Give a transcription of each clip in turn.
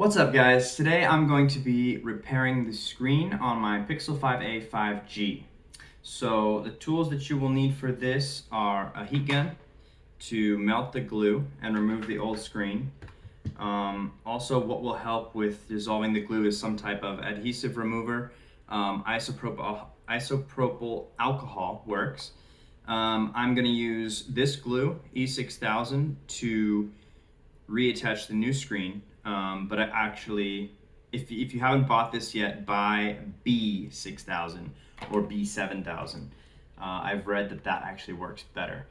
What's up guys? Today I'm going to be repairing the screen on my Pixel 5a 5G. So the tools that you will need for this are a heat gun to melt the glue and remove the old screen. Also what will help with dissolving the glue is some type of adhesive remover. Isopropyl alcohol works. I'm going to use this glue, E6000, to reattach the new screen. But I actually, if you haven't bought this yet, buy B6000 or B7000. I've read that actually works better.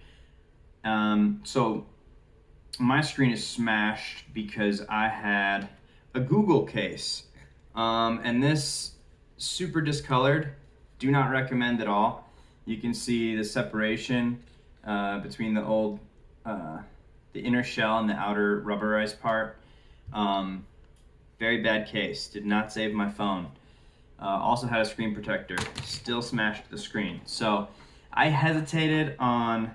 So my screen is smashed because I had a Google case, and this super discolored. Do not recommend at all. You can see the separation between the old the inner shell and the outer rubberized part. Very bad case. Did not save my phone. Also had a screen protector. Still smashed the screen. So I hesitated on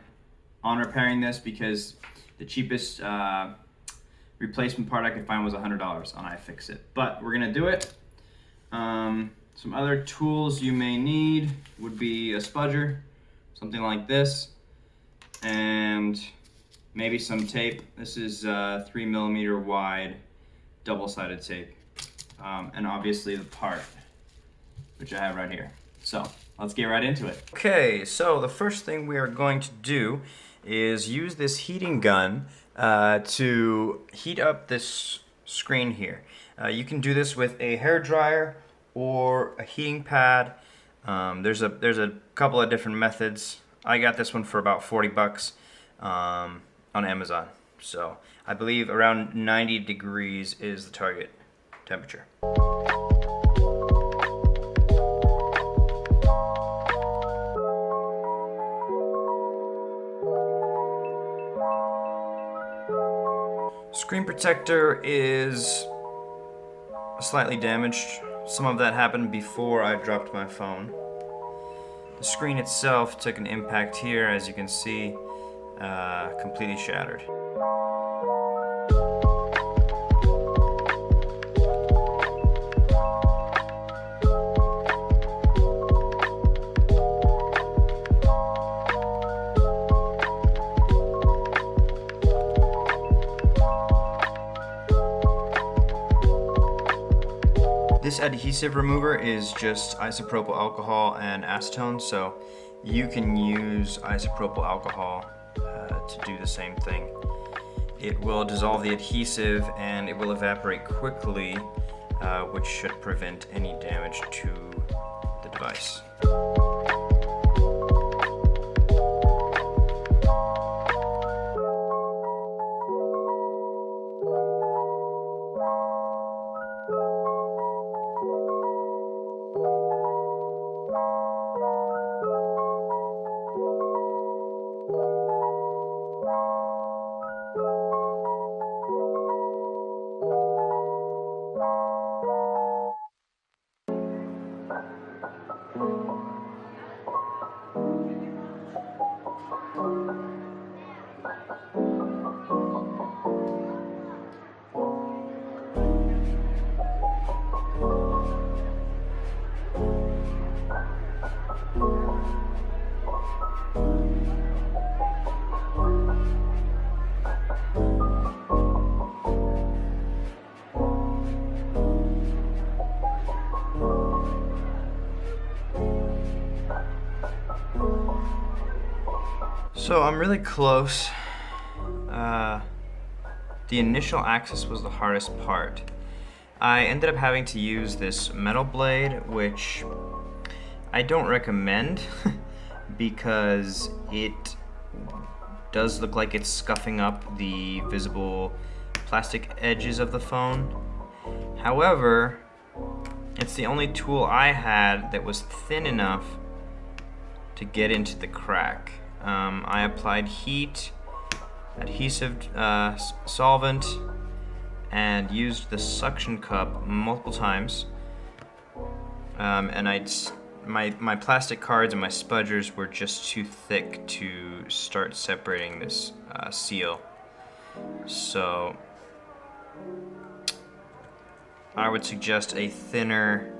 repairing this because the cheapest replacement part I could find was $100 on iFixit. But we're gonna do it. Some other tools you may need would be a spudger, something like this, and maybe some tape. This is 3mm wide double-sided tape, and obviously the part, which I have right here. So let's get right into it. Okay, so the first thing we are going to do is use this heating gun to heat up this screen here. You can do this with a hairdryer or a heating pad. There's a couple of different methods. I got this one for about 40 bucks on Amazon. So I believe around 90 degrees is the target temperature. Screen protector is slightly damaged. Some of that happened before I dropped my phone. The screen itself took an impact here, as you can see, completely shattered. This adhesive remover is just isopropyl alcohol and acetone, so you can use isopropyl alcohol to do the same thing. It will dissolve the adhesive and it will evaporate quickly, which should prevent any damage to the device. So I'm really close. The initial access was the hardest part. I ended up having to use this metal blade, which I don't recommend because it does look like it's scuffing up the visible plastic edges of the phone. However, it's the only tool I had that was thin enough to get into the crack. I applied heat, adhesive solvent, and used the suction cup multiple times. And my plastic cards and my spudgers were just too thick to start separating this seal. So I would suggest a thinner,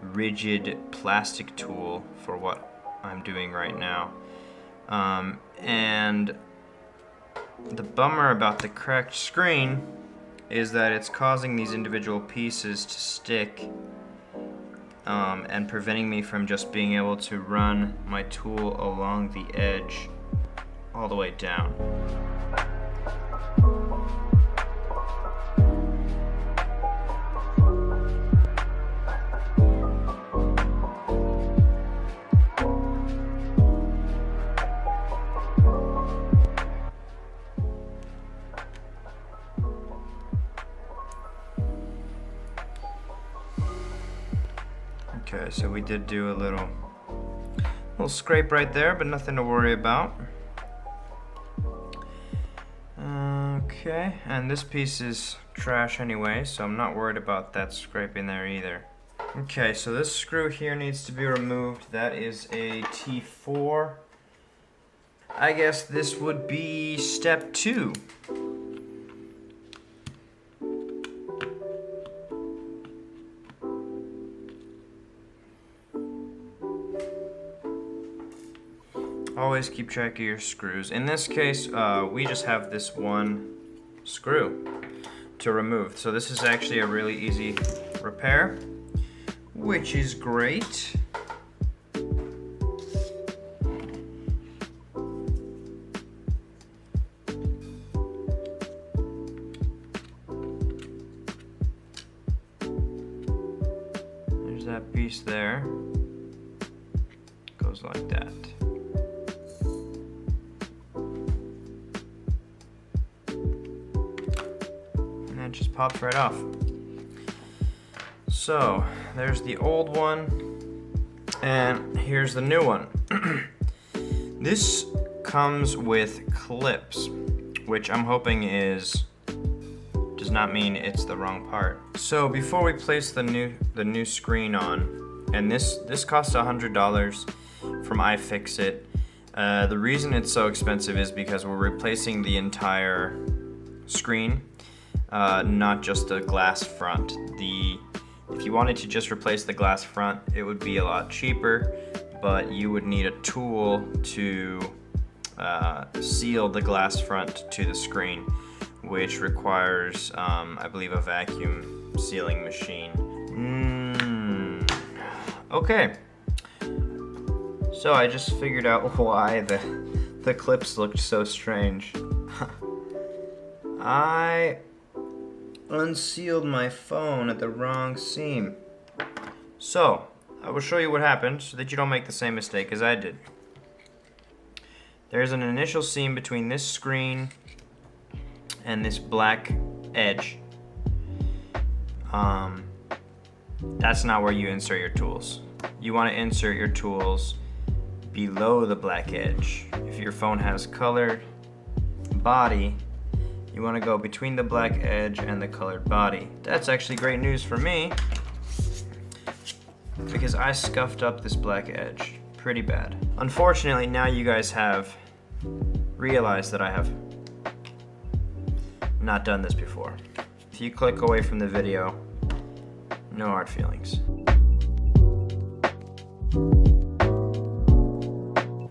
rigid plastic tool for what I'm doing right now. And the bummer about the cracked screen is that it's causing these individual pieces to stick and preventing me from just being able to run my tool along the edge all the way down. Okay, so we did do a little scrape right there, but nothing to worry about. Okay, and this piece is trash anyway, so I'm not worried about that scraping there either. Okay, so this screw here needs to be removed. That is a T4. I guess this would be step 2. Always keep track of your screws. In this case, we just have this one screw to remove. So this is actually a really easy repair, which is great. There's that piece there. Goes like that. It just pops right off. So there's the old one, and here's the new one. This comes with clips, which I'm hoping does not mean it's the wrong part. So before we place the new screen on, and this costs $100 from iFixit. The reason it's so expensive is because we're replacing the entire screen. Not just the glass front. If you wanted to just replace the glass front, it would be a lot cheaper, but you would need a tool to seal the glass front to the screen, which requires, I believe, a vacuum sealing machine. Okay. So I just figured out why the clips looked so strange. I unsealed my phone at the wrong seam. So, I will show you what happened so that you don't make the same mistake as I did. There's an initial seam between this screen and this black edge. That's not where you insert your tools. You want to insert your tools below the black edge. If your phone has colored body, you want to go between the black edge and the colored body. That's actually great news for me because I scuffed up this black edge pretty bad. Unfortunately, now you guys have realized that I have not done this before. If you click away from the video, no hard feelings.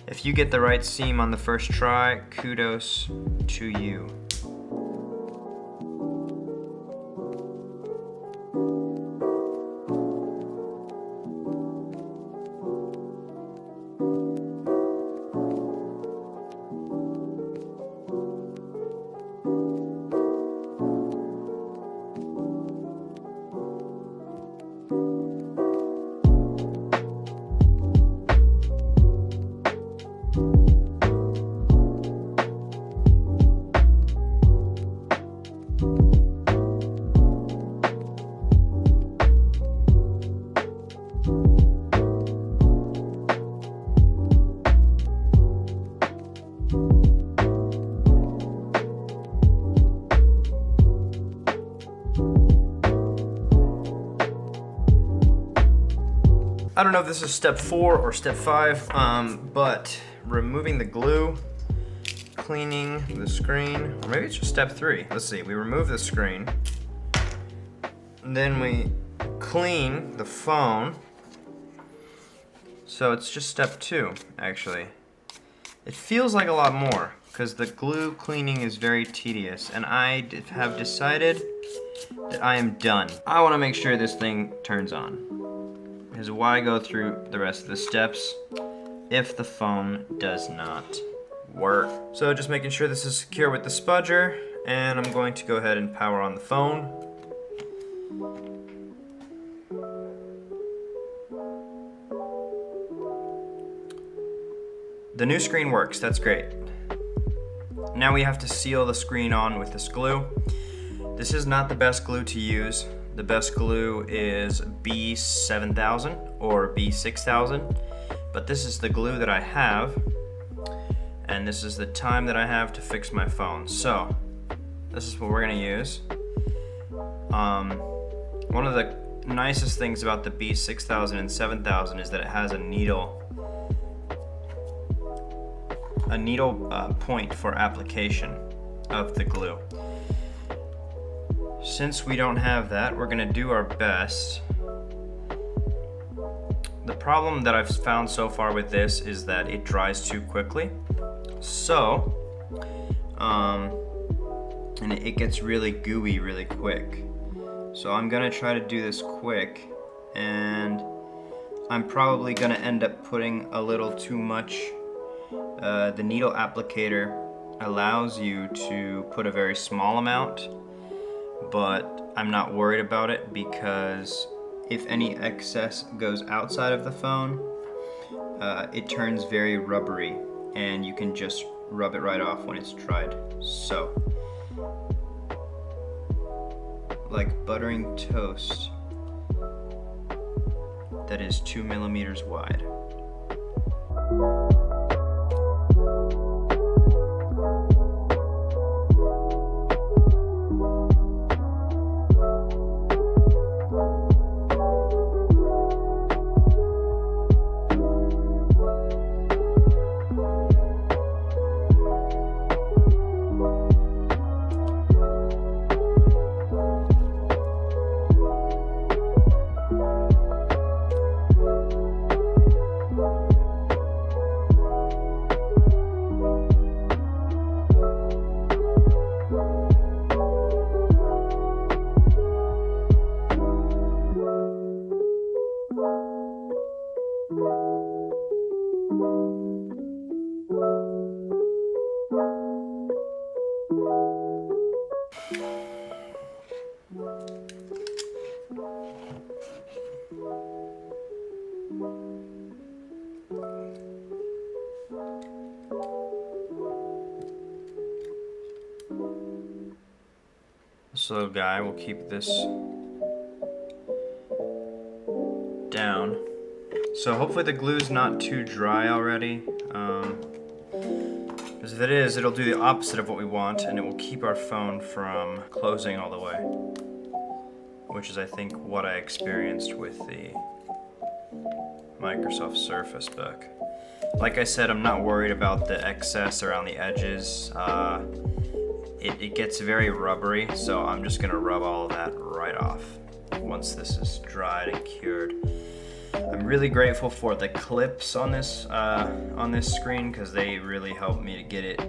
If you get the right seam on the first try, kudos to you. I don't know if this is step 4 or step 5, but removing the glue, cleaning the screen, or maybe it's just step 3. Let's see, we remove the screen. Then we clean the phone. So it's just step 2, actually. It feels like a lot more, because the glue cleaning is very tedious, and I have decided that I am done. I want to make sure this thing turns on. Because why go through the rest of the steps if the phone does not work? So just making sure this is secure with the spudger, and I'm going to go ahead and power on the phone. The new screen works, that's great. Now we have to seal the screen on with this glue. This is not the best glue to use. The best glue is B7000 or B6000, but this is the glue that I have, and this is the time that I have to fix my phone. So, this is what we're gonna use. One of the nicest things about the B6000 and 7000 is that it has a needle point for application of the glue. Since we don't have that, we're gonna do our best. The problem that I've found so far with this is that it dries too quickly. So, and it gets really gooey really quick. So I'm gonna try to do this quick, and I'm probably gonna end up putting a little too much. The needle applicator allows you to put a very small amount, but I'm not worried about it because if any excess goes outside of the phone, it turns very rubbery and you can just rub it right off when it's dried. So, like buttering toast that is 2 millimeters wide. This little guy will keep this down. So hopefully the glue's not too dry already. Because if it is, it'll do the opposite of what we want, and it will keep our phone from closing all the way. Which is, I think, what I experienced with the Microsoft Surface Book. Like I said, I'm not worried about the excess around the edges. It gets very rubbery, so I'm just gonna rub all of that right off once this is dried and cured. I'm really grateful for the clips on this screen because they really help me to get it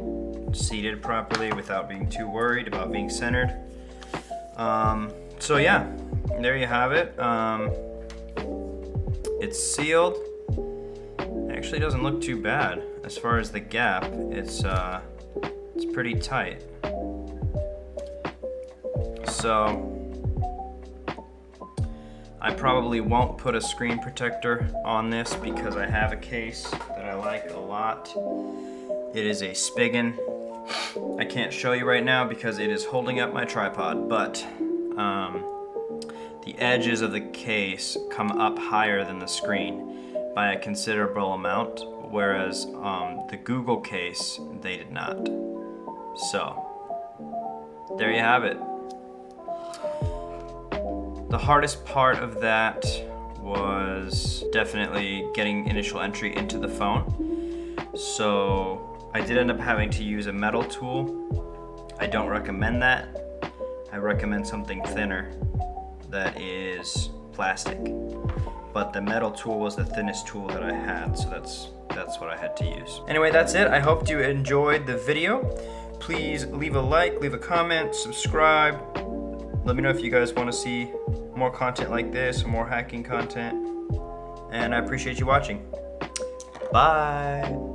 seated properly without being too worried about being centered. So yeah, there you have it. It's sealed. It actually doesn't look too bad as far as the gap. It's pretty tight. So I probably won't put a screen protector on this because I have a case that I like a lot. It is a Spigen. I can't show you right now because it is holding up my tripod, but the edges of the case come up higher than the screen by a considerable amount, whereas the Google case, they did not. So, there you have it. The hardest part of that was definitely getting initial entry into the phone. So I did end up having to use a metal tool. I don't recommend that. I recommend something thinner. that is plastic, but the metal tool was the thinnest tool that I had, so that's what I had to use. Anyway, that's it. I hope you enjoyed the video. Please leave a like, leave a comment, subscribe. Let me know if you guys want to see more content like this, more hacking content. And I appreciate you watching. Bye.